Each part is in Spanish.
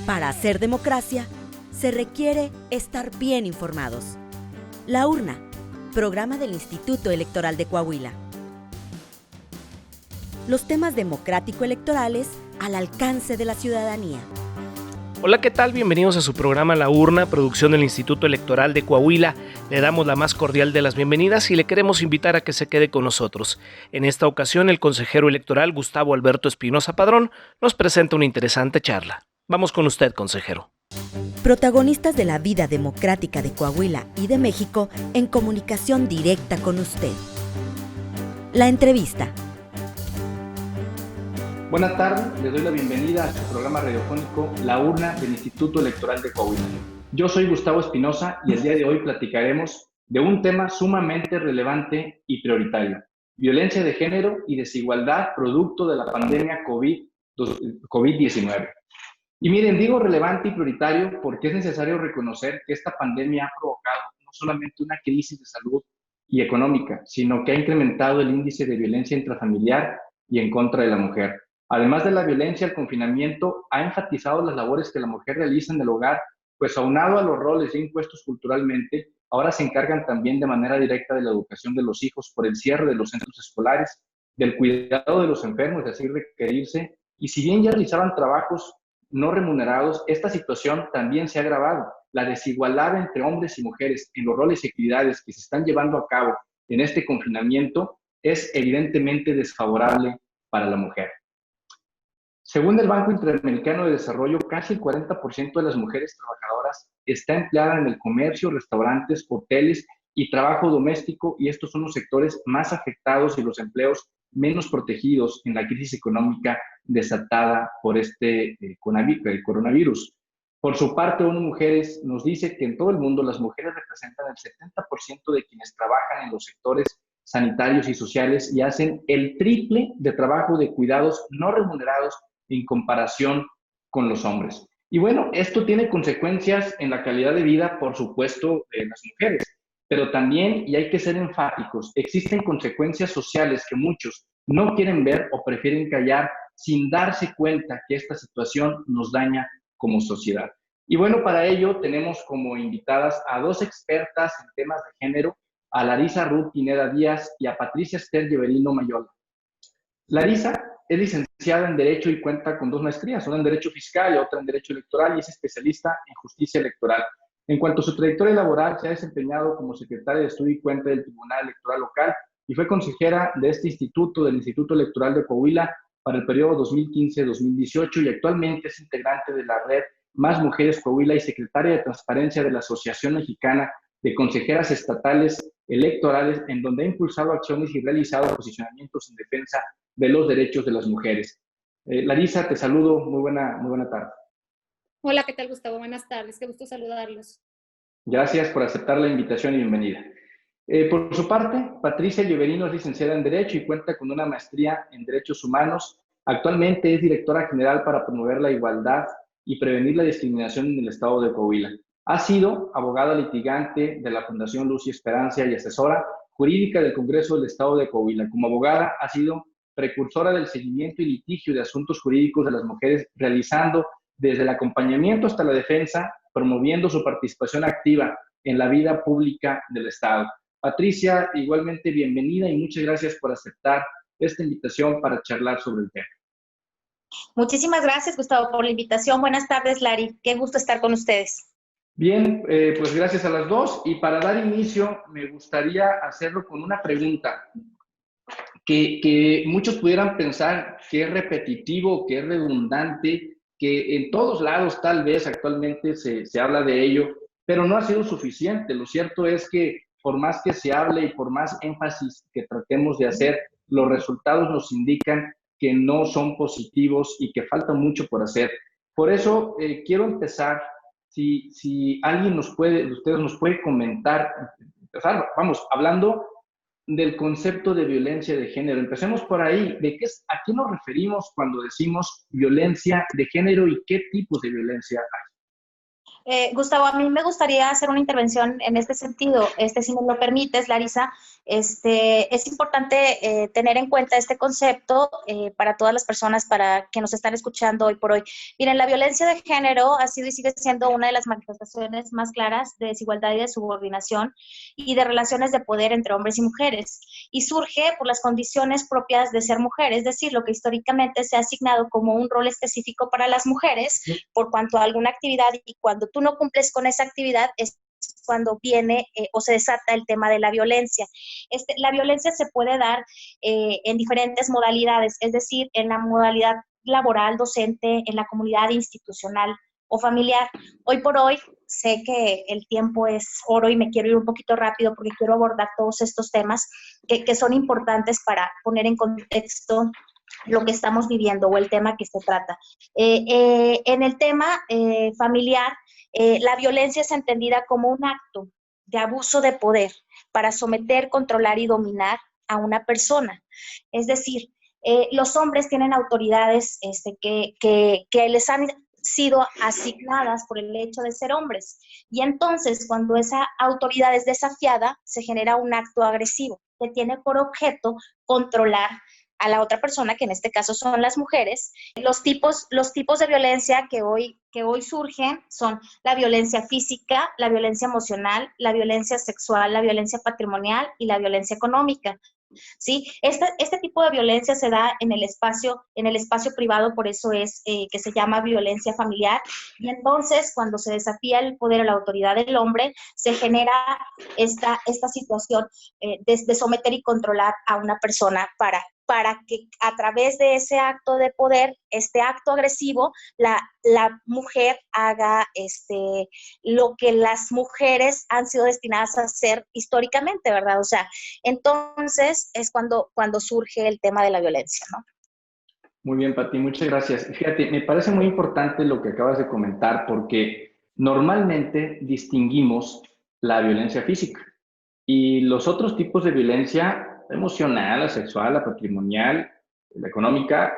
Para hacer democracia, se requiere estar bien informados. La Urna, programa del Instituto Electoral de Coahuila. Los temas democrático-electorales al alcance de la ciudadanía. Hola, ¿qué tal? Bienvenidos a su programa La Urna, producción del Instituto Electoral de Coahuila. Le damos la más cordial de las bienvenidas y le queremos invitar a que se quede con nosotros. En esta ocasión, el consejero electoral Gustavo Alberto Espinosa Padrón nos presenta una interesante charla. Vamos con usted, consejero. Protagonistas de la vida democrática de Coahuila y de México en comunicación directa con usted. La entrevista. Buenas tardes, les doy la bienvenida a su programa radiofónico La Urna del Instituto Electoral de Coahuila. Yo soy Gustavo Espinosa y el día de hoy platicaremos de un tema sumamente relevante y prioritario: violencia de género y desigualdad producto de la pandemia COVID-19. Y miren, digo relevante y prioritario porque es necesario reconocer que esta pandemia ha provocado no solamente una crisis de salud y económica, sino que ha incrementado el índice de violencia intrafamiliar y en contra de la mujer. Además de la violencia, el confinamiento ha enfatizado las labores que la mujer realiza en el hogar, pues aunado a los roles ya impuestos culturalmente, ahora se encargan también de manera directa de la educación de los hijos por el cierre de los centros escolares, del cuidado de los enfermos, de así requerirse, y si bien ya realizaban trabajos no remunerados, esta situación también se ha agravado. La desigualdad entre hombres y mujeres en los roles y actividades que se están llevando a cabo en este confinamiento es evidentemente desfavorable para la mujer. Según el Banco Interamericano de Desarrollo, casi el 40% de las mujeres trabajadoras está empleada en el comercio, restaurantes, hoteles y trabajo doméstico, y estos son los sectores más afectados y los empleos menos protegidos en la crisis económica desatada por el coronavirus. Por su parte, ONU Mujeres nos dice que en todo el mundo las mujeres representan el 70% de quienes trabajan en los sectores sanitarios y sociales y hacen el triple de trabajo de cuidados no remunerados en comparación con los hombres. Y bueno, esto tiene consecuencias en la calidad de vida, por supuesto, de las mujeres, pero también, y hay que ser enfáticos, existen consecuencias sociales que muchos no quieren ver o prefieren callar sin darse cuenta que esta situación nos daña como sociedad. Y bueno, para ello tenemos como invitadas a dos expertas en temas de género, a Larisa Ruth Pineda Díaz y a Patricia Esther Lleverino Mayola. Larisa es licenciada en Derecho y cuenta con 2 maestrías, una en Derecho Fiscal y otra en Derecho Electoral, y es especialista en Justicia Electoral. En cuanto a su trayectoria laboral, se ha desempeñado como secretaria de Estudio y Cuenta del Tribunal Electoral Local y fue consejera de este instituto, del Instituto Electoral de Coahuila, para el periodo 2015-2018, y actualmente es integrante de la red Más Mujeres Coahuila y secretaria de Transparencia de la Asociación Mexicana de Consejeras Estatales Electorales, en donde ha impulsado acciones y realizado posicionamientos en defensa de los derechos de las mujeres. Larisa, te saludo, muy buena tarde. Hola, ¿qué tal, Gustavo? Buenas tardes, qué gusto saludarlos. Gracias por aceptar la invitación y bienvenida. Por su parte, Patricia Lleverino es licenciada en Derecho y cuenta con una maestría en Derechos Humanos. Actualmente es directora general para promover la igualdad y prevenir la discriminación en el estado de Coahuila. Ha sido abogada litigante de la Fundación Luz y Esperanza y asesora jurídica del Congreso del Estado de Coahuila. Como abogada, ha sido precursora del seguimiento y litigio de asuntos jurídicos de las mujeres, realizando desde el acompañamiento hasta la defensa, promoviendo su participación activa en la vida pública del Estado. Patricia, igualmente bienvenida y muchas gracias por aceptar esta invitación para charlar sobre el tema. Muchísimas gracias, Gustavo, por la invitación. Buenas tardes, Lari. Qué gusto estar con ustedes. Bien, pues gracias a las dos. Y para dar inicio, me gustaría hacerlo con una pregunta que muchos pudieran pensar que es repetitivo, que es redundante, que en todos lados tal vez actualmente se habla de ello, pero no ha sido suficiente. Lo cierto es que por más que se hable y por más énfasis que tratemos de hacer, los resultados nos indican que no son positivos y que falta mucho por hacer. Por eso quiero empezar, si alguien ustedes nos puede comentar, vamos, hablando del concepto de violencia de género. Empecemos por ahí. ¿A qué nos referimos cuando decimos violencia de género y qué tipos de violencia hay? Gustavo, a mí me gustaría hacer una intervención en este sentido, si me lo permites, Larisa. Es importante tener en cuenta este concepto para todas las personas para que nos están escuchando hoy por hoy. Miren, la violencia de género ha sido y sigue siendo una de las manifestaciones más claras de desigualdad y de subordinación y de relaciones de poder entre hombres y mujeres. Y surge por las condiciones propias de ser mujer, es decir, lo que históricamente se ha asignado como un rol específico para las mujeres por cuanto a alguna actividad, y cuando tú no cumples con esa actividad es cuando viene o se desata el tema de la violencia. La violencia se puede dar en diferentes modalidades, es decir, en la modalidad laboral, docente, en la comunidad institucional o familiar. Hoy por hoy sé que el tiempo es oro y me quiero ir un poquito rápido porque quiero abordar todos estos temas que son importantes para poner en contexto lo que estamos viviendo o el tema que se trata. En el tema familiar, la violencia es entendida como un acto de abuso de poder para someter, controlar y dominar a una persona. Es decir, los hombres tienen autoridades que les han sido asignadas por el hecho de ser hombres. Y entonces, cuando esa autoridad es desafiada, se genera un acto agresivo que tiene por objeto controlar a la otra persona, que en este caso son las mujeres. Los tipos de violencia que hoy surgen son la violencia física, la violencia emocional, la violencia sexual, la violencia patrimonial y la violencia económica. ¿Sí? Este tipo de violencia se da en el espacio privado, por eso es que se llama violencia familiar, y entonces cuando se desafía el poder o la autoridad del hombre, se genera esta situación de someter y controlar a una persona para que a través de ese acto de poder, este acto agresivo, la mujer haga lo que las mujeres han sido destinadas a hacer históricamente, ¿verdad? O sea, entonces es cuando surge el tema de la violencia, ¿no? Muy bien, Pati, muchas gracias. Fíjate, me parece muy importante lo que acabas de comentar porque normalmente distinguimos la violencia física y los otros tipos de violencia emocional, la sexual, la patrimonial, la económica,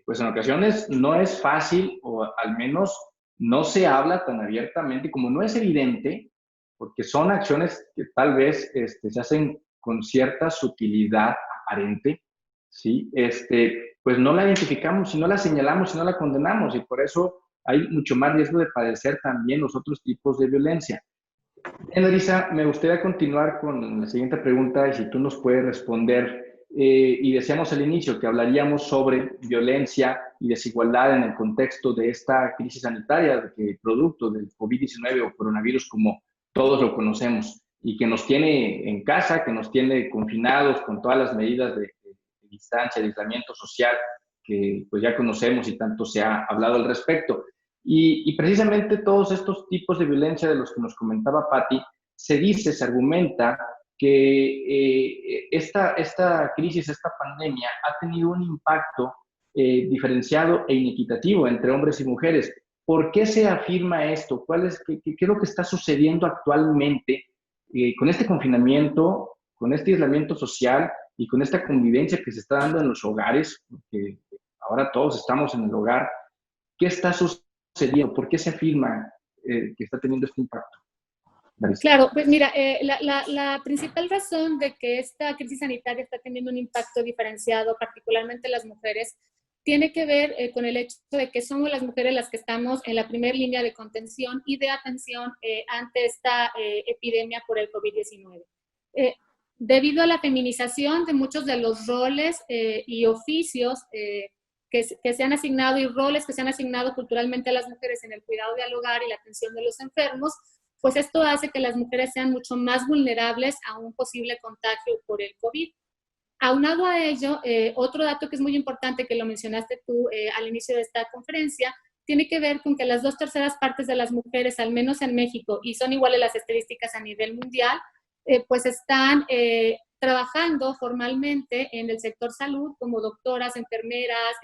pues en ocasiones no es fácil o al menos no se habla tan abiertamente, como no es evidente, porque son acciones que tal vez se hacen con cierta sutilidad aparente, ¿sí? Pues no la identificamos, si no la señalamos, si no la condenamos, y por eso hay mucho más riesgo de padecer también los otros tipos de violencia. Elisa, me gustaría continuar con la siguiente pregunta y si tú nos puedes responder. Y decíamos al inicio que hablaríamos sobre violencia y desigualdad en el contexto de esta crisis sanitaria, que producto del COVID-19 o coronavirus como todos lo conocemos, y que nos tiene en casa, que nos tiene confinados con todas las medidas de distancia, de aislamiento social, que pues ya conocemos y tanto se ha hablado al respecto. Y precisamente todos estos tipos de violencia de los que nos comentaba Patti, se argumenta que esta crisis, esta pandemia ha tenido un impacto diferenciado e inequitativo entre hombres y mujeres. ¿Por qué se afirma esto? ¿Qué es lo que está sucediendo actualmente con este confinamiento, con este aislamiento social y con esta convivencia que se está dando en los hogares? Porque ahora todos estamos en el hogar. ¿Qué está sucediendo? ¿Por qué se afirma que está teniendo este impacto? Claro, pues mira, la principal razón de que esta crisis sanitaria está teniendo un impacto diferenciado, particularmente en las mujeres, tiene que ver con el hecho de que somos las mujeres las que estamos en la primera línea de contención y de atención ante esta epidemia por el COVID-19. Debido a la feminización de muchos de los roles y oficios que se han asignado y roles que se han asignado culturalmente a las mujeres en el cuidado del hogar y la atención de los enfermos, pues esto hace que las mujeres sean mucho más vulnerables a un posible contagio por el COVID. Aunado a ello, otro dato que es muy importante, que lo mencionaste tú al inicio de esta conferencia, tiene que ver con que las 2/3 partes de las mujeres, al menos en México, y son iguales las estadísticas a nivel mundial, pues están trabajando formalmente en el sector salud como doctoras, enfermeras,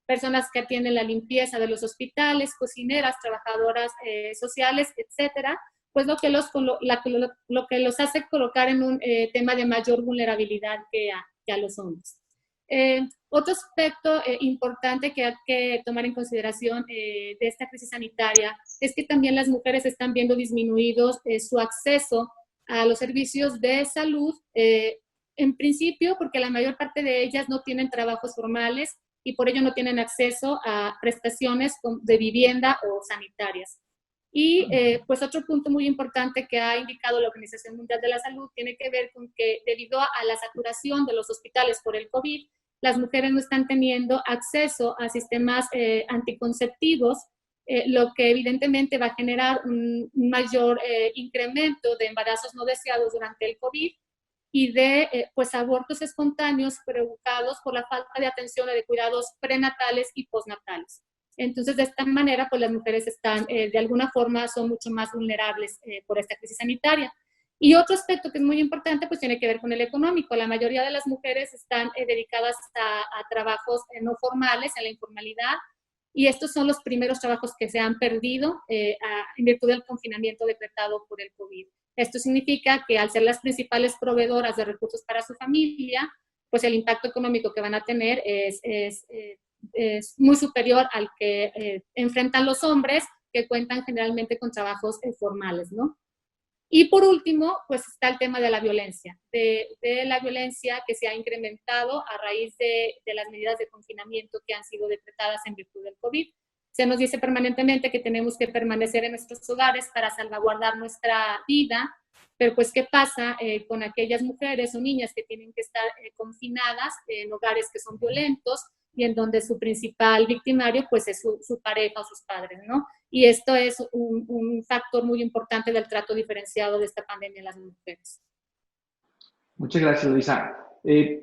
personas que atienden la limpieza de los hospitales, cocineras, trabajadoras sociales, etcétera, pues lo que los hace colocar en un tema de mayor vulnerabilidad que a los hombres. Otro aspecto importante que hay que tomar en consideración de esta crisis sanitaria es que también las mujeres están viendo disminuidos su acceso a los servicios de salud, en principio porque la mayor parte de ellas no tienen trabajos formales y por ello no tienen acceso a prestaciones de vivienda o sanitarias. Y pues otro punto muy importante que ha indicado la Organización Mundial de la Salud tiene que ver con que debido a la saturación de los hospitales por el COVID, las mujeres no están teniendo acceso a sistemas anticonceptivos, lo que evidentemente va a generar un mayor incremento de embarazos no deseados durante el COVID y de pues abortos espontáneos provocados por la falta de atención o de cuidados prenatales y postnatales. Entonces, de esta manera, pues las mujeres están, de alguna forma, son mucho más vulnerables por esta crisis sanitaria. Y otro aspecto que es muy importante, pues tiene que ver con el económico. La mayoría de las mujeres están dedicadas a trabajos no formales, en la informalidad, y estos son los primeros trabajos que se han perdido en virtud del confinamiento decretado por el COVID. Esto significa que al ser las principales proveedoras de recursos para su familia, pues el impacto económico que van a tener es muy superior al que enfrentan los hombres que cuentan generalmente con trabajos formales, ¿no? Y por último, pues está el tema de la violencia, de la violencia que se ha incrementado a raíz de las medidas de confinamiento que han sido decretadas en virtud del COVID. Se nos dice permanentemente que tenemos que permanecer en nuestros hogares para salvaguardar nuestra vida, pero pues ¿qué pasa con aquellas mujeres o niñas que tienen que estar confinadas en hogares que son violentos y en donde su principal victimario pues es su pareja o sus padres, ¿no? Y esto es un factor muy importante del trato diferenciado de esta pandemia en las mujeres. Muchas gracias, Luisa.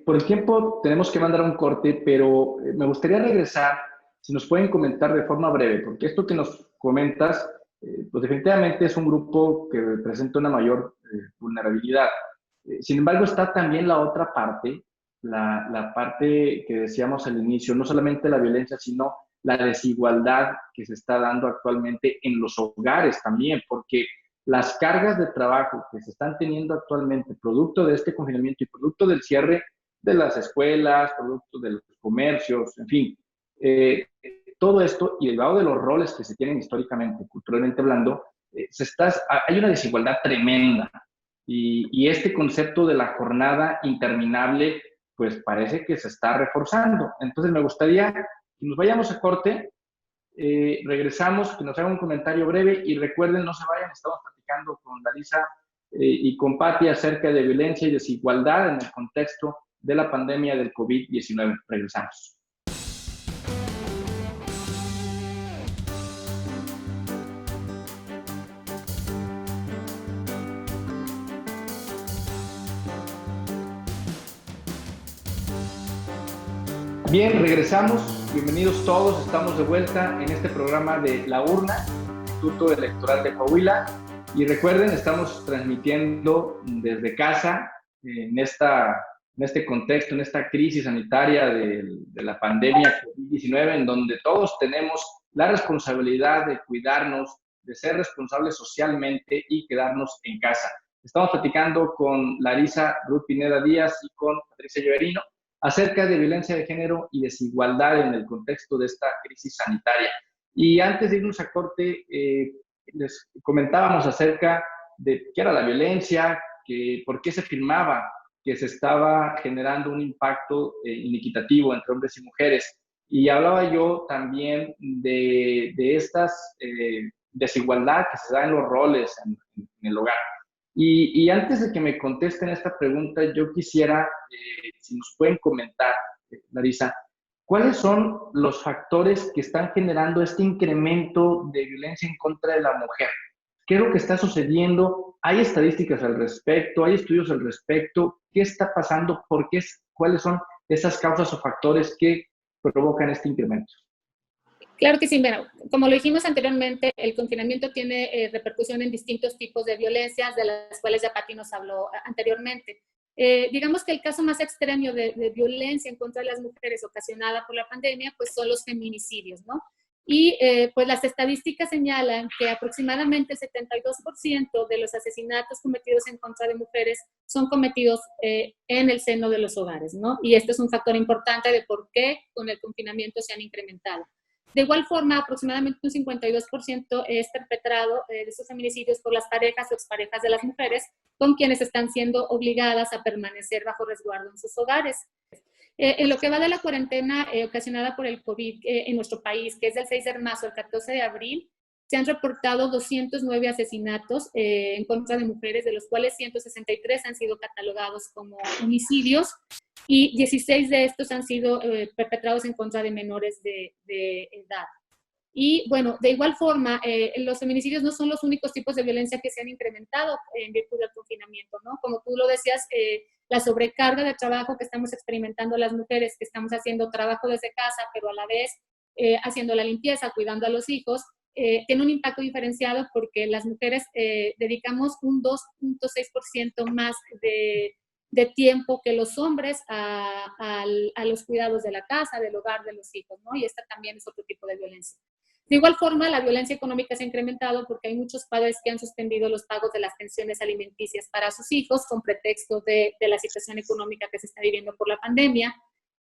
Por el tiempo tenemos que mandar un corte, pero me gustaría regresar, si nos pueden comentar de forma breve, porque esto que nos comentas, pues definitivamente es un grupo que presenta una mayor vulnerabilidad. Sin embargo, está también la otra parte, la parte que decíamos al inicio, no solamente la violencia, sino la desigualdad que se está dando actualmente en los hogares también, porque las cargas de trabajo que se están teniendo actualmente, producto de este confinamiento y producto del cierre de las escuelas, producto de los comercios, en fin, todo esto y derivado de los roles que se tienen históricamente, culturalmente hablando, hay una desigualdad tremenda. Y este concepto de la jornada interminable, pues parece que se está reforzando. Entonces me gustaría que nos vayamos a corte, regresamos, que nos haga un comentario breve y recuerden, no se vayan, estamos platicando con Larisa y con Patti acerca de violencia y desigualdad en el contexto de la pandemia del COVID-19. Regresamos. Bien, regresamos. Bienvenidos todos. Estamos de vuelta en este programa de La Urna, Instituto Electoral de Coahuila. Y recuerden, estamos transmitiendo desde casa en este contexto, en esta crisis sanitaria de la pandemia COVID-19, en donde todos tenemos la responsabilidad de cuidarnos, de ser responsables socialmente y quedarnos en casa. Estamos platicando con Larisa Ruth Pineda Díaz y con Patricia Lloverino acerca de violencia de género y desigualdad en el contexto de esta crisis sanitaria. Y antes de irnos a corte, les comentábamos acerca de qué era la violencia, por qué se afirmaba que se estaba generando un impacto inequitativo entre hombres y mujeres. Y hablaba yo también de estas desigualdad que se da en los roles en el hogar. Y antes de que me contesten esta pregunta, yo quisiera, si nos pueden comentar, Larisa, ¿cuáles son los factores que están generando este incremento de violencia en contra de la mujer? ¿Qué es lo que está sucediendo? ¿Hay estadísticas al respecto? ¿Hay estudios al respecto? ¿Qué está pasando? ¿Cuáles son esas causas o factores que provocan este incremento? Claro que sí, bueno, como lo dijimos anteriormente, el confinamiento tiene repercusión en distintos tipos de violencias, de las cuales ya Patti nos habló anteriormente. Digamos que el caso más extremo de violencia en contra de las mujeres ocasionada por la pandemia, pues son los feminicidios, ¿no? Y pues las estadísticas señalan que aproximadamente el 72% de los asesinatos cometidos en contra de mujeres son cometidos en el seno de los hogares, ¿no? Y este es un factor importante de por qué con el confinamiento se han incrementado. De igual forma, aproximadamente un 52% es perpetrado de estos feminicidios por las parejas o exparejas de las mujeres, con quienes están siendo obligadas a permanecer bajo resguardo en sus hogares. En lo que va de la cuarentena ocasionada por el COVID en nuestro país, que es del 6 de marzo al 14 de abril, se han reportado 209 asesinatos en contra de mujeres, de los cuales 163 han sido catalogados como homicidios y 16 de estos han sido perpetrados en contra de menores de edad. Y bueno, de igual forma, los feminicidios no son los únicos tipos de violencia que se han incrementado en virtud del confinamiento, ¿no? Como tú lo decías, la sobrecarga de trabajo que estamos experimentando las mujeres, que estamos haciendo trabajo desde casa, pero a la vez haciendo la limpieza, cuidando a los hijos, tiene un impacto diferenciado porque las mujeres dedicamos un 2.6% más de tiempo que los hombres a los cuidados de la casa, del hogar, de los hijos, ¿no? Y esta también es otro tipo de violencia. De igual forma, la violencia económica se ha incrementado porque hay muchos padres que han suspendido los pagos de las pensiones alimenticias para sus hijos con pretexto de la situación económica que se está viviendo por la pandemia.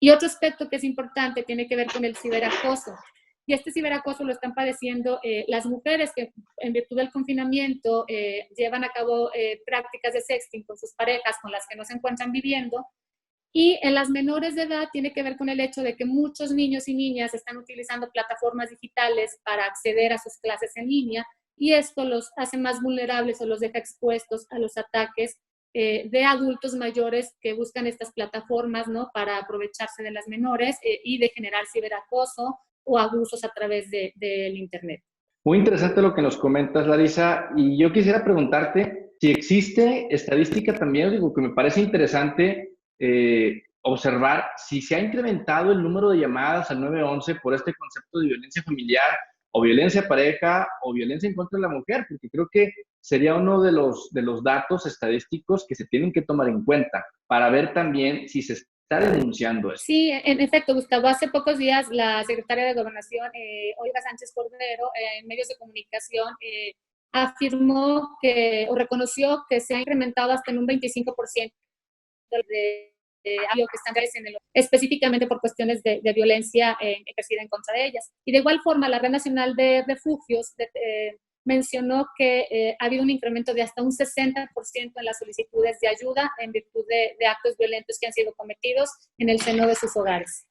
Y otro aspecto que es importante tiene que ver con el ciberacoso. Y este ciberacoso lo están padeciendo las mujeres que en virtud del confinamiento llevan a cabo prácticas de sexting con sus parejas con las que no se encuentran viviendo. Y en las menores de edad tiene que ver con el hecho de que muchos niños y niñas están utilizando plataformas digitales para acceder a sus clases en línea y esto los hace más vulnerables o los deja expuestos a los ataques de adultos mayores que buscan estas plataformas, ¿no? Para aprovecharse de las menores y de generar ciberacoso o abusos a través del Internet. Muy interesante lo que nos comentas, Larisa, y yo quisiera preguntarte si existe estadística también, digo que me parece interesante observar si se ha incrementado el número de llamadas al 911 por este concepto de violencia familiar o violencia pareja o violencia en contra de la mujer, porque creo que sería uno de los datos estadísticos que se tienen que tomar en cuenta para ver también si se está denunciando esto. Sí, en efecto, Gustavo. Hace pocos días la secretaria de Gobernación, Olga Sánchez Cordero, en medios de comunicación, afirmó o reconoció que se ha incrementado hasta en un 25% de algo que están específicamente por cuestiones de violencia ejercida en contra de ellas. Y de igual forma, la Red Nacional de Refugios mencionó que ha habido un incremento de hasta un 60% en las solicitudes de ayuda en virtud de actos violentos que han sido cometidos en el seno de sus hogares.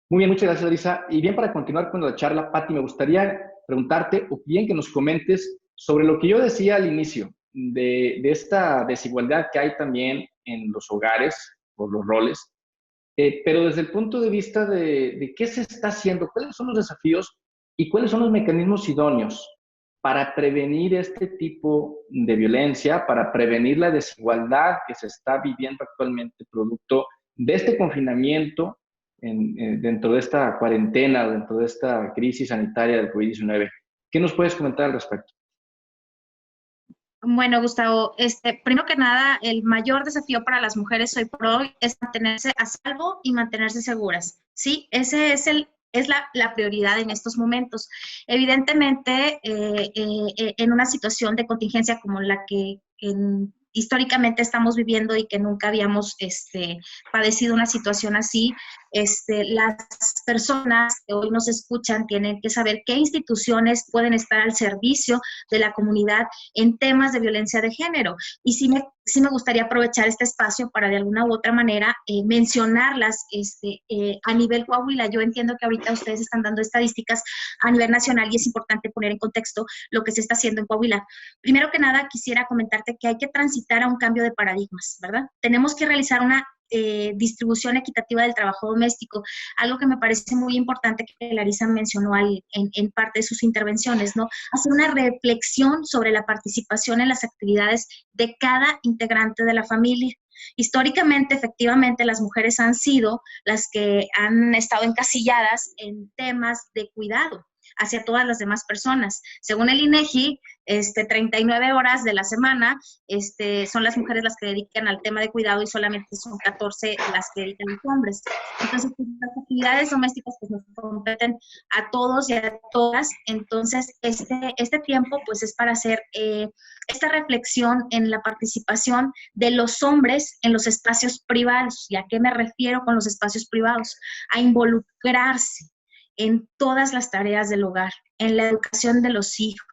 Muy bien, muchas gracias, Larisa. Y bien, para continuar con la charla, Pati, me gustaría preguntarte o bien que nos comentes sobre lo que yo decía al inicio, de esta desigualdad que hay también en los hogares, por los roles, pero desde el punto de vista de qué se está haciendo, cuáles son los desafíos y cuáles son los mecanismos idóneos para prevenir este tipo de violencia, para prevenir la desigualdad que se está viviendo actualmente producto de este confinamiento dentro de esta cuarentena, dentro de esta crisis sanitaria del COVID-19. ¿Qué nos puedes comentar al respecto? Bueno, Gustavo, primero que nada, el mayor desafío para las mujeres hoy por hoy es mantenerse a salvo y mantenerse seguras, ¿sí? Ese es la prioridad en estos momentos. Evidentemente, en una situación de contingencia como la que históricamente estamos viviendo y que nunca habíamos padecido una situación así, las personas que hoy nos escuchan tienen que saber qué instituciones pueden estar al servicio de la comunidad en temas de violencia de género. Y sí me gustaría aprovechar este espacio para de alguna u otra manera mencionarlas a nivel Coahuila. Yo entiendo que ahorita ustedes están dando estadísticas a nivel nacional y es importante poner en contexto lo que se está haciendo en Coahuila. Primero que nada, quisiera comentarte que hay que transitar a un cambio de paradigmas, ¿verdad? Tenemos que realizar una distribución equitativa del trabajo doméstico, algo que me parece muy importante que Larisa mencionó en parte de sus intervenciones, ¿no? Hacer una reflexión sobre la participación en las actividades de cada integrante de la familia. Históricamente, efectivamente, las mujeres han sido las que han estado encasilladas en temas de cuidado, hacia todas las demás personas. Según el INEGI, 39 horas de la semana son las mujeres las que dedican al tema de cuidado y solamente son 14 las que dedican los hombres. Entonces, pues, las actividades domésticas pues, nos competen a todos y a todas. Entonces, este tiempo pues es para hacer esta reflexión en la participación de los hombres en los espacios privados. ¿Y a qué me refiero con los espacios privados? A involucrarse en todas las tareas del hogar, en la educación de los hijos,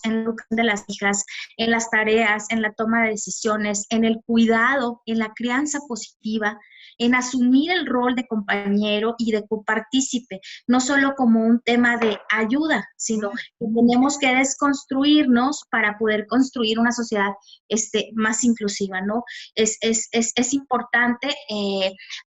en la educación de las hijas, en las tareas, en la toma de decisiones, en el cuidado, en la crianza positiva, en asumir el rol de compañero y de copartícipe, no solo como un tema de ayuda, sino que tenemos que desconstruirnos para poder construir una sociedad más inclusiva, ¿no? Es importante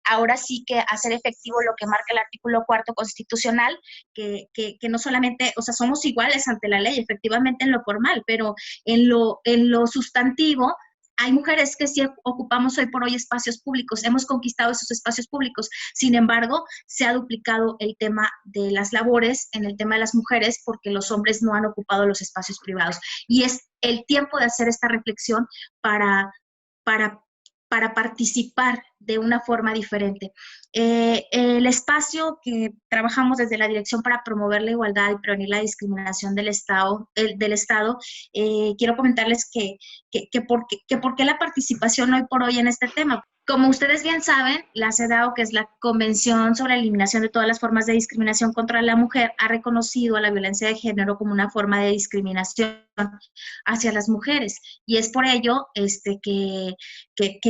ahora sí que hacer efectivo lo que marca el artículo 4 constitucional, que no solamente, o sea, somos iguales ante la ley, efectivamente en lo formal, pero en lo sustantivo, hay mujeres que sí ocupamos hoy por hoy espacios públicos, hemos conquistado esos espacios públicos, sin embargo, se ha duplicado el tema de las labores en el tema de las mujeres porque los hombres no han ocupado los espacios privados. Y es el tiempo de hacer esta reflexión para participar de una forma diferente. El espacio que trabajamos desde la Dirección para Promover la Igualdad y Prevenir la Discriminación del Estado, quiero comentarles que por qué la participación hoy por hoy en este tema. Como ustedes bien saben, la CEDAW, que es la Convención sobre la Eliminación de todas las formas de discriminación contra la mujer, ha reconocido a la violencia de género como una forma de discriminación hacia las mujeres. Y es por ello que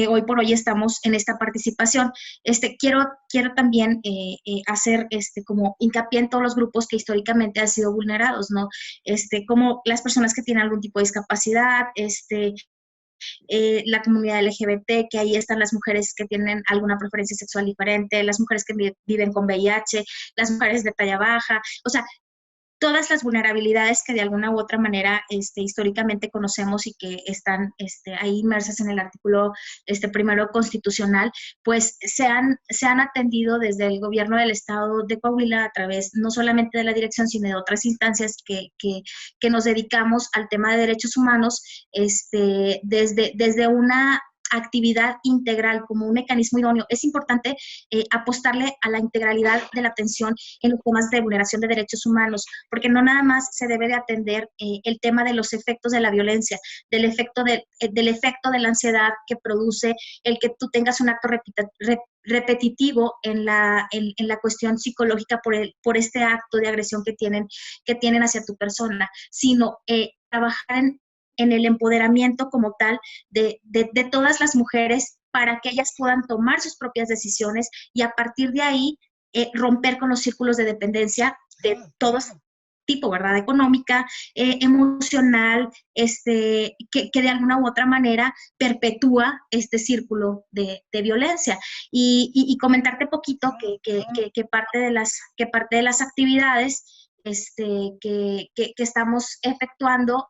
hoy por hoy estamos en esta participación. Quiero también hacer como hincapié en todos los grupos que históricamente han sido vulnerados, ¿no? Como las personas que tienen algún tipo de discapacidad, la comunidad LGBT, que ahí están las mujeres que tienen alguna preferencia sexual diferente, las mujeres que viven con VIH, las mujeres de talla baja, o sea, todas las vulnerabilidades que de alguna u otra manera históricamente conocemos y que están ahí inmersas en el artículo primero constitucional, pues se han atendido desde el gobierno del estado de Coahuila a través no solamente de la dirección, sino de otras instancias que nos dedicamos al tema de derechos humanos, desde una actividad integral como un mecanismo idóneo. Es importante apostarle a la integralidad de la atención en los temas de vulneración de derechos humanos, porque no nada más se debe de atender el tema de los efectos de la violencia, del efecto de la ansiedad que produce el que tú tengas un acto repetitivo en la cuestión psicológica por este acto de agresión que tienen hacia tu persona, sino trabajar en el empoderamiento como tal de todas las mujeres para que ellas puedan tomar sus propias decisiones y a partir de ahí romper con los círculos de dependencia de todos tipo, ¿verdad? Económica, emocional, que de alguna u otra manera perpetúa este círculo de violencia. Y comentarte poquito que parte de las actividades que estamos efectuando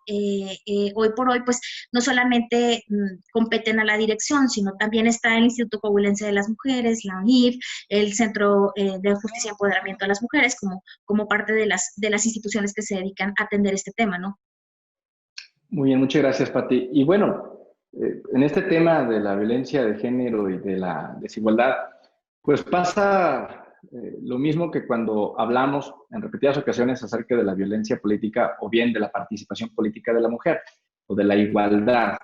hoy por hoy, pues no solamente competen a la dirección, sino también está el Instituto Coahuilense de las Mujeres, la UNIF, el Centro de Justicia y Empoderamiento de las Mujeres, como parte de las instituciones que se dedican a atender este tema, ¿no? Muy bien, muchas gracias, Pati. Y bueno, en este tema de la violencia de género y de la desigualdad, pues pasa lo mismo que cuando hablamos en repetidas ocasiones acerca de la violencia política o bien de la participación política de la mujer o de la igualdad.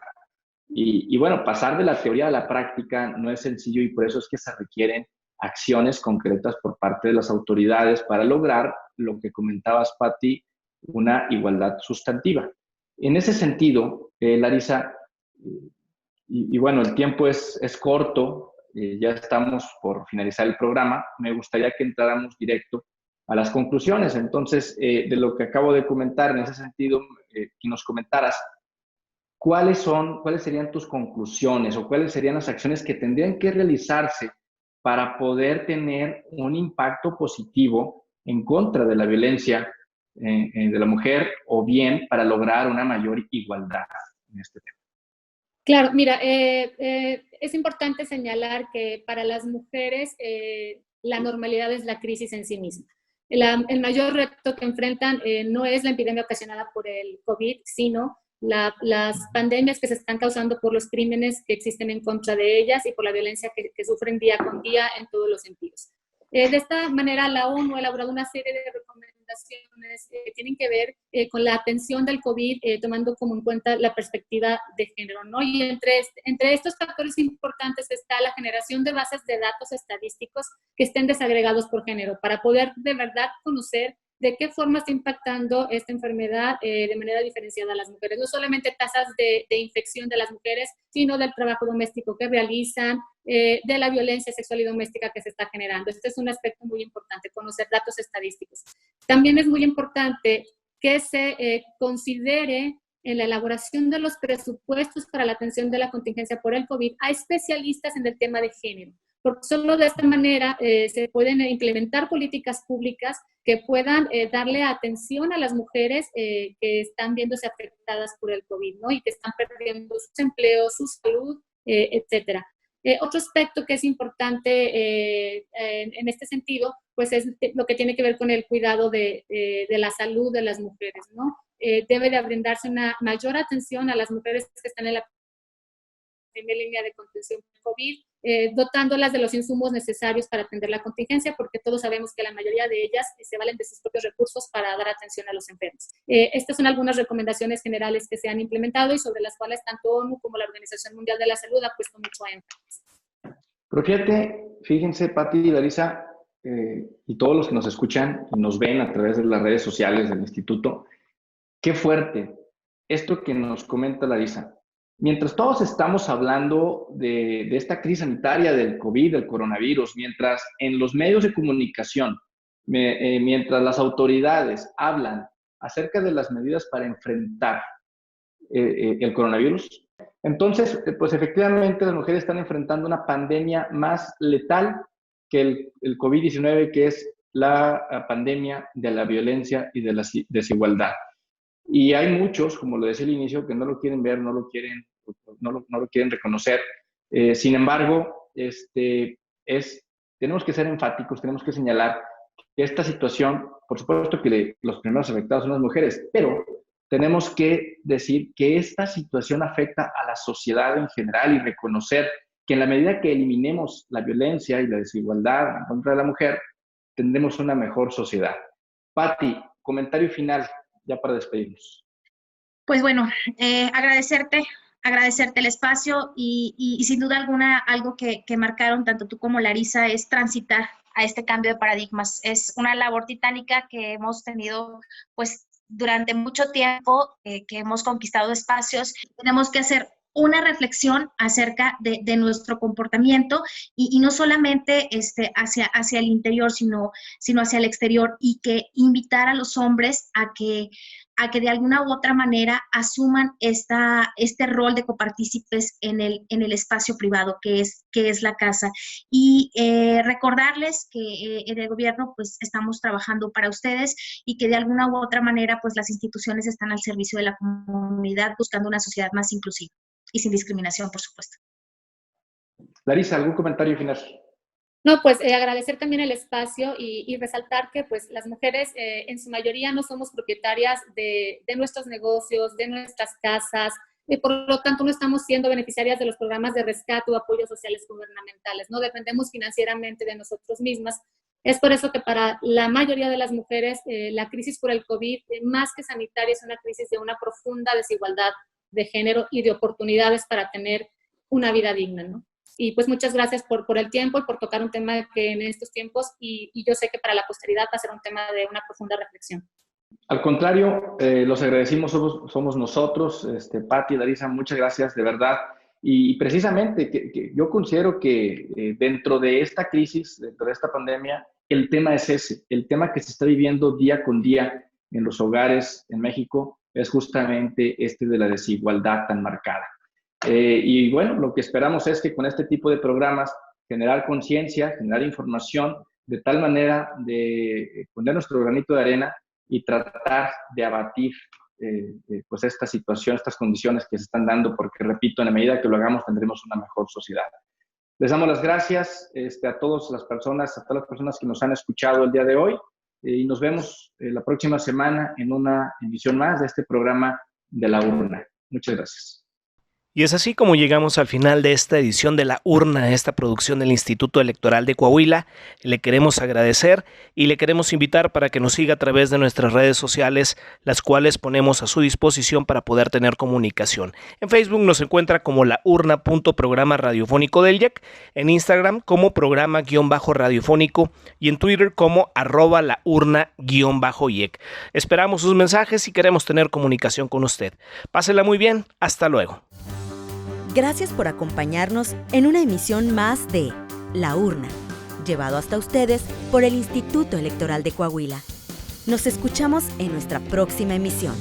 Y bueno, pasar de la teoría a la práctica no es sencillo y por eso es que se requieren acciones concretas por parte de las autoridades para lograr lo que comentabas, Pati, una igualdad sustantiva. En ese sentido, Larisa, y bueno, el tiempo es corto, ya estamos por finalizar el programa, me gustaría que entráramos directo a las conclusiones. Entonces, de lo que acabo de comentar, en ese sentido, que nos comentaras, ¿cuáles serían tus conclusiones o cuáles serían las acciones que tendrían que realizarse para poder tener un impacto positivo en contra de la violencia de la mujer o bien para lograr una mayor igualdad en este tema? Claro, mira, es importante señalar que para las mujeres la normalidad es la crisis en sí misma. El mayor reto que enfrentan no es la epidemia ocasionada por el COVID, sino las pandemias que se están causando por los crímenes que existen en contra de ellas y por la violencia que sufren día con día en todos los sentidos. De esta manera, la ONU ha elaborado una serie de recomendaciones que tienen que ver con la atención del COVID, tomando como en cuenta la perspectiva de género, ¿no? Y entre estos factores importantes está la generación de bases de datos estadísticos que estén desagregados por género, para poder de verdad conocer de qué forma está impactando esta enfermedad de manera diferenciada a las mujeres. No solamente tasas de infección de las mujeres, sino del trabajo doméstico que realizan, de la violencia sexual y doméstica que se está generando. Este es un aspecto muy importante, conocer datos estadísticos. También es muy importante que se considere en la elaboración de los presupuestos para la atención de la contingencia por el COVID a especialistas en el tema de género, porque solo de esta manera se pueden implementar políticas públicas que puedan darle atención a las mujeres que están viéndose afectadas por el COVID, ¿no? Y que están perdiendo sus empleos, su salud, etcétera. Otro aspecto que es importante en este sentido, pues es lo que tiene que ver con el cuidado de la salud de las mujeres, ¿no? Debe de brindarse una mayor atención a las mujeres que están en la primera línea de contención del COVID, dotándolas de los insumos necesarios para atender la contingencia, porque todos sabemos que la mayoría de ellas se valen de sus propios recursos para dar atención a los enfermos. Estas son algunas recomendaciones generales que se han implementado y sobre las cuales tanto ONU como la Organización Mundial de la Salud ha puesto mucho énfasis. Pero fíjense, Pati y Larisa, y todos los que nos escuchan y nos ven a través de las redes sociales del instituto, qué fuerte esto que nos comenta Larisa. Mientras todos estamos hablando de esta crisis sanitaria del COVID, del coronavirus, mientras en los medios de comunicación, mientras las autoridades hablan acerca de las medidas para enfrentar el coronavirus, entonces, pues efectivamente las mujeres están enfrentando una pandemia más letal que el COVID-19, que es la pandemia de la violencia y de la desigualdad. Y hay muchos, como lo decía al inicio, que no lo quieren ver, no lo quieren reconocer. Sin embargo, tenemos que ser enfáticos, tenemos que señalar que esta situación, por supuesto que los primeros afectados son las mujeres, pero tenemos que decir que esta situación afecta a la sociedad en general y reconocer que en la medida que eliminemos la violencia y la desigualdad en contra de la mujer, tendremos una mejor sociedad. Pati, comentario final ya para despedirnos. Pues bueno, agradecerte el espacio y sin duda alguna algo que marcaron tanto tú como Larisa es transitar a este cambio de paradigmas. Es una labor titánica que hemos tenido pues durante mucho tiempo, que hemos conquistado espacios. Tenemos que hacer una reflexión acerca de nuestro comportamiento y no solamente hacia el interior, sino hacia el exterior, y que invitar a los hombres a que de alguna u otra manera asuman este rol de copartícipes en el espacio privado que es la casa. Y recordarles que en el gobierno pues estamos trabajando para ustedes y que de alguna u otra manera pues las instituciones están al servicio de la comunidad buscando una sociedad más inclusiva y sin discriminación, por supuesto. Larisa, ¿algún comentario final? No, pues agradecer también el espacio y resaltar que pues las mujeres en su mayoría no somos propietarias de nuestros negocios, de nuestras casas, y por lo tanto no estamos siendo beneficiarias de los programas de rescate o apoyos sociales gubernamentales, no dependemos financieramente de nosotros mismas. Es por eso que para la mayoría de las mujeres la crisis por el COVID, más que sanitaria, es una crisis de una profunda desigualdad de género y de oportunidades para tener una vida digna, ¿no? Y pues muchas gracias por el tiempo y por tocar un tema que en estos tiempos, y yo sé que para la posteridad va a ser un tema de una profunda reflexión. Al contrario, los agradecimos somos nosotros, Pati, Larisa, muchas gracias, de verdad. Y precisamente que yo considero que dentro de esta crisis, dentro de esta pandemia, el tema es ese, el tema que se está viviendo día con día en los hogares en México es justamente de la desigualdad tan marcada. Y bueno, lo que esperamos es que con este tipo de programas generar conciencia, generar información, de tal manera de poner nuestro granito de arena y tratar de abatir pues esta situación, estas condiciones que se están dando, porque repito, en la medida que lo hagamos tendremos una mejor sociedad. Les damos las gracias a todas las personas que nos han escuchado el día de hoy y nos vemos la próxima semana en una emisión más de este programa de La Urna. Muchas gracias. Y es así como llegamos al final de esta edición de La Urna, esta producción del Instituto Electoral de Coahuila. Le queremos agradecer y le queremos invitar para que nos siga a través de nuestras redes sociales, las cuales ponemos a su disposición para poder tener comunicación. En Facebook nos encuentra como laurna.programa radiofónico del IEC, en Instagram como programa-radiofónico y en Twitter como @laurna-IEC. Esperamos sus mensajes y queremos tener comunicación con usted. Pásela muy bien, hasta luego. Gracias por acompañarnos en una emisión más de La Urna, llevado hasta ustedes por el Instituto Electoral de Coahuila. Nos escuchamos en nuestra próxima emisión.